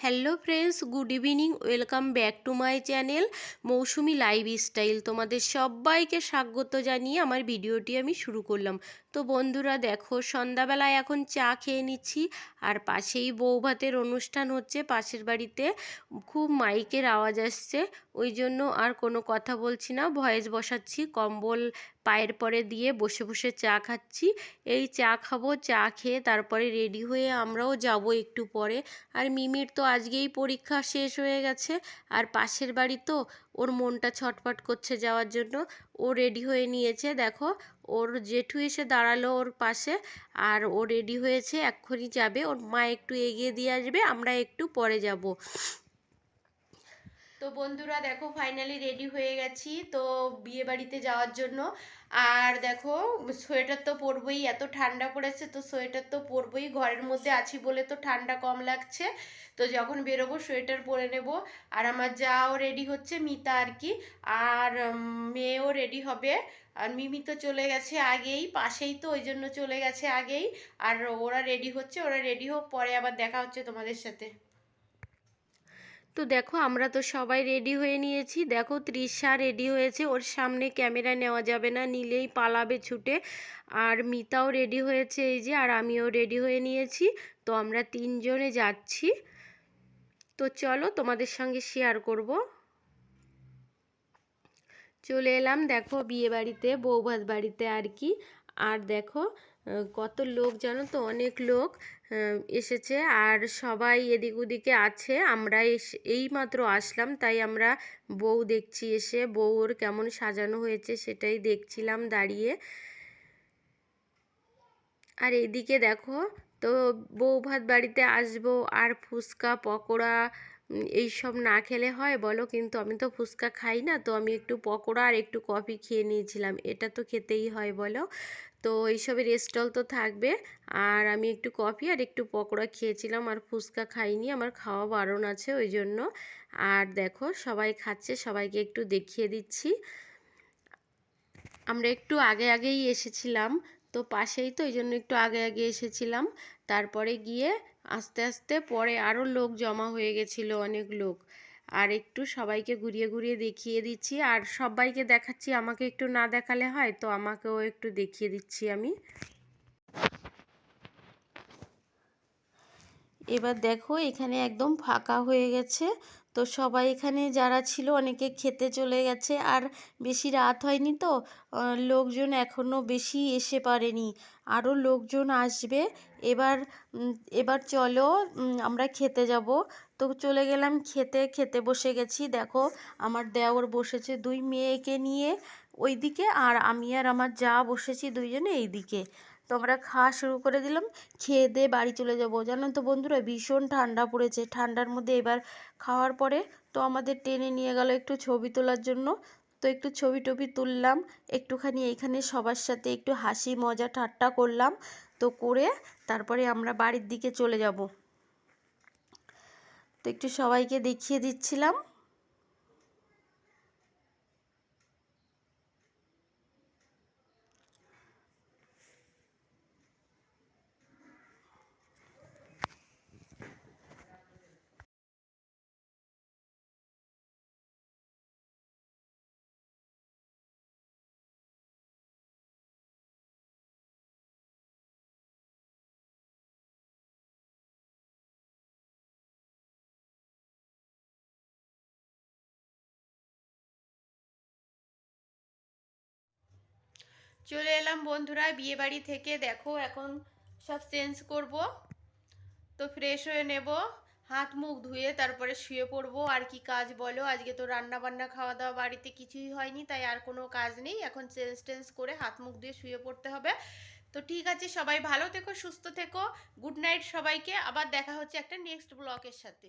Hello friends, good evening. Welcome back to my channel Mousumi lifestyle. তোমাদের সবাইকে স্বাগত জানিয়ে আমার ভিডিওটি আমি শুরু করলাম। তো বন্ধুরা দেখো, সন্ধ্যাবেলায় এখন চা খেয়ে নিচ্ছি, আর পাশেই বউ ভাতের অনুষ্ঠান হচ্ছে পাশের বাড়িতে। খুব মাইকের আওয়াজ আসছে, ওই জন্য আর কোনো কথা বলছি না, ভয়েস বসাচ্ছি। কম্বল পায়ের পরে দিয়ে বসে বসে চা খাচ্ছি। এই চা খাবো, চা খেয়ে তারপরে রেডি হয়ে আমরাও যাব একটু পরে। আর মিমির তো আজকেই পরীক্ষা শেষ হয়ে গেছে, আর পাশের বাড়ি তো, ওর মনটা ছটফট করছে যাওয়ার জন্য। ও রেডি হয়ে নিয়েছে, দেখো ওর জেঠু এসে দাঁড়ালো ওর পাশে, আর ও রেডি হয়েছে, এক্ষুনি যাবে। ওর মা একটু এগিয়ে দিয়ে আসবে, আমরা একটু পরে যাব। তো বন্ধুরা দেখো, ফাইনালি রেডি হয়ে গেছি তো বিয়ে বাড়িতে যাওয়ার জন্য। আর দেখো, সোয়েটার তো পরবই, এত ঠান্ডা পড়েছে তো সোয়েটার তো পরবই। ঘরের মধ্যে আছি বলে তো ঠান্ডা কম লাগছে, তো যখন বেরোবো সোয়েটার পরে নেব। আর আমার যাও রেডি হচ্ছে, মিতা আর কি, আর মেয়েও রেডি হবে। আর মিমি তো চলে গেছে আগেই, পাশেই তো, ওই জন্য চলে গেছে আগেই। আর ওরা রেডি হচ্ছে, ওরা রেডি হোক, পরে আবার দেখা হচ্ছে তোমাদের সাথে। তো দেখো, আমরা তো সবাই রেডি হয়ে নিয়েছি। দেখো তৃষা রেডি হয়েছে, ওর সামনে ক্যামেরা নেওয়া যাবে না, নিলেই পালাবে ছুটে। আর মিতাও রেডি হয়েছে এই যে, আর আমিও রেডি হয়ে নিয়েছি। তো আমরা তিনজনে যাচ্ছি। তো চলো তোমাদের সঙ্গে শেয়ার করব। চলে এলাম দেখো বিয়ে বাড়িতে, বৌভাত বাড়িতে আর কি। আর দেখো কত লোক জানো তো, অনেক লোক এসেছে, আর সবাই এদিক ওদিকে আছে। আমরা এই মাত্র আসলাম, তাই আমরা বউ দেখছি এসে, বউর কেমন সাজানো হয়েছে সেটাই দেখছিলাম দাঁড়িয়ে। আর এদিকে দেখো, তো বউ ভাত বাড়িতে আসবো আর ফুচকা পকোড়া এইসব না খেলে হয় বলো? কিন্তু আমি তো ফুচকা খাই না, তো আমি একটু পকোড়া আর একটু কফি খেয়ে নিয়েছিলাম, এটা তো খেতেই হয় বলো? তো এইসবের স্টল তো থাকবে, আর আমি একটু কফি আর একটু পকোড়া খেয়েছিলাম, আর ফুচকা খাইনি, আমার খাওয়া বারণ আছে ওই জন্য। আর দেখো সবাই খাচ্ছে, সবাইকে একটু দেখিয়ে দিচ্ছি। আমরা একটু আগে আগেই এসেছিলাম, তো পাশেই তো, ওই জন্য একটু আগে আগে এসেছিলাম। তারপরে গিয়ে আস্তে আস্তে পরে আরও লোক জমা হয়ে গেছিলো, অনেক লোক। আর একটু সবাইকে ঘুরিয়ে ঘুরিয়ে দেখিয়ে দিচ্ছি, আর সবাইকে দেখাচ্ছি, আমাকে একটু না দেখালে হয়, তো আমাকেও একটু দেখিয়ে দিচ্ছি আমি। এবার দেখো এখানে একদম ফাঁকা হয়ে গেছে, তো সবাই এখানে যারা ছিল অনেকে খেতে চলে গেছে, আর বেশি রাত হয়নি তো, লোকজন এখনও বেশি এসে পারেনি, আরও লোকজন আসবে। এবার এবার চলো আমরা খেতে যাব। তো চলে গেলাম খেতে, খেতে বসে গেছি। দেখো আমার দেওর বসেছে দুই মেয়েকে নিয়ে ওইদিকে, আর আমি আর আমার যা বসেছি দুইজনে এইদিকে। তো আমরা খাওয়া শুরু করে দিলাম, খেয়ে দিয়ে বাড়ি চলে যাব। জানো তো বন্ধুরা, ভীষণ ঠান্ডা পড়েছে, ঠান্ডার মধ্যে এবার খাওয়ার পরে তো আমাদের টেনে নিয়ে গেল একটু ছবি তোলার জন্য। তো একটু ছবি টবি তুললাম, একটুখানি এইখানে সবার সাথে একটু হাসি মজা ঠাট্টা করলাম। তো করে তারপরে আমরা বাড়ির দিকে চলে যাব। তো একটু সবাইকে দেখিয়ে দিচ্ছিলাম। চলে এলাম বন্ধুরা বিয়ে বাড়ি থেকে। দেখো এখন সব চেঞ্জ করব, তো ফ্রেশ হয়ে নেব, হাত মুখ ধুয়ে তারপরে শুয়ে পড়বো। আর কি কাজ বলো, আজকে তো রান্না বান্না খাওয়া দাওয়া বাড়িতে কিছুই হয়নি, তাই আর কোনো কাজ নেই। এখন চেঞ্জ টেঞ্জ করে হাত মুখ ধুয়ে শুয়ে পড়তে হবে। তো ঠিক আছে, সবাই ভালো থেকো, সুস্থ থেকো, গুড নাইট সবাইকে। আবার দেখা হচ্ছে একটা নেক্সট ব্লগের সাথে।